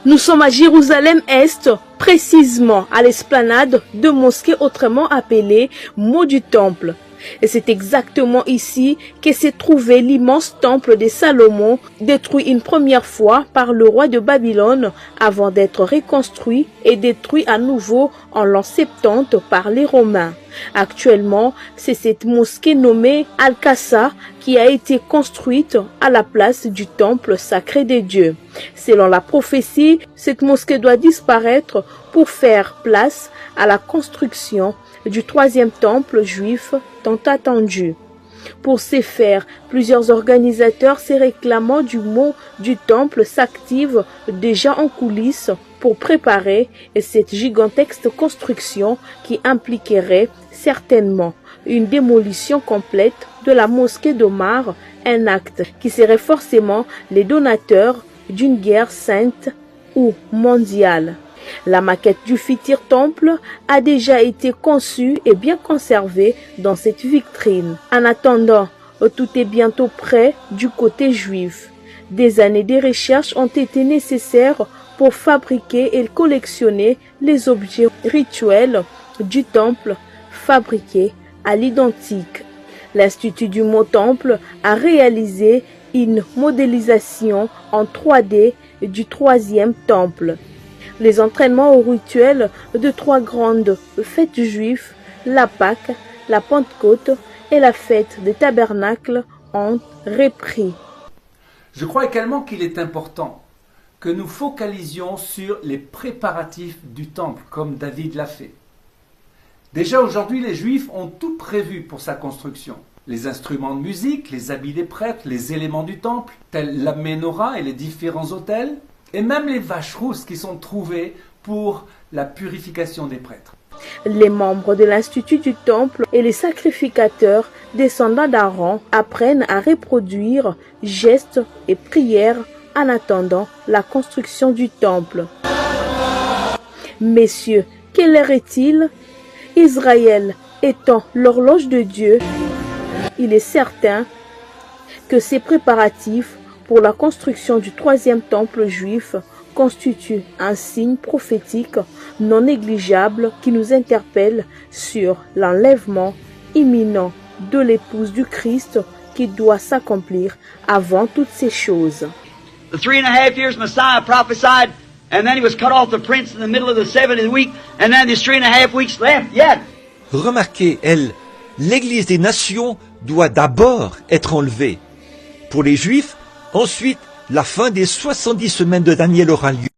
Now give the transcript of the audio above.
Nous sommes à Jérusalem-Est, précisément à l'esplanade de mosquée autrement appelée Mot du Temple. Et c'est exactement ici que s'est trouvé l'immense temple de Salomon, détruit une première fois par le roi de Babylone avant d'être reconstruit et détruit à nouveau en l'an 70 par les Romains. Actuellement, c'est cette mosquée nommée Al-Aqsa qui a été construite à la place du temple sacré des dieux. Selon la prophétie, cette mosquée doit disparaître pour faire place à la construction du troisième temple juif tant attendu. Pour ce faire, plusieurs organisateurs se réclamant du mot du temple s'activent déjà en coulisses pour préparer cette gigantesque construction qui impliquerait certainement une démolition complète de la mosquée d'Omar, un acte qui serait forcément les donateurs d'une guerre sainte ou mondiale. La maquette du futur temple a déjà été conçue et bien conservée dans cette vitrine. En attendant, tout est bientôt prêt du côté juif. Des années de recherche ont été nécessaires pour fabriquer et collectionner les objets rituels du temple fabriqués à l'identique. L'Institut du mot temple a réalisé une modélisation en 3D du troisième temple. Les entraînements au rituel de trois grandes fêtes juives, la Pâque, la Pentecôte et la fête des tabernacles ont repris. Je crois également qu'il est important que nous focalisions sur les préparatifs du temple, comme David l'a fait. Déjà aujourd'hui, les Juifs ont tout prévu pour sa construction. Les instruments de musique, les habits des prêtres, les éléments du temple, tels la menorah et les différents autels, et même les vaches rousses qui sont trouvées pour la purification des prêtres. Les membres de l'Institut du Temple et les sacrificateurs descendants d'Aaron apprennent à reproduire gestes et prières en attendant la construction du temple. Messieurs, quelle heure est-il? Israël étant l'horloge de Dieu, il est certain que ces préparatifs pour la construction du troisième temple juif constitue un signe prophétique non négligeable qui nous interpelle sur l'enlèvement imminent de l'épouse du Christ qui doit s'accomplir avant toutes ces choses. The 3.5 years Messiah prophesied, and then he was cut off the prince in the middle of the 7th week, and then there's 3.5 weeks left yet. Remarquez, l'Église des nations doit d'abord être enlevée. Pour les Juifs, ensuite, la fin des 70 semaines de Daniel aura lieu.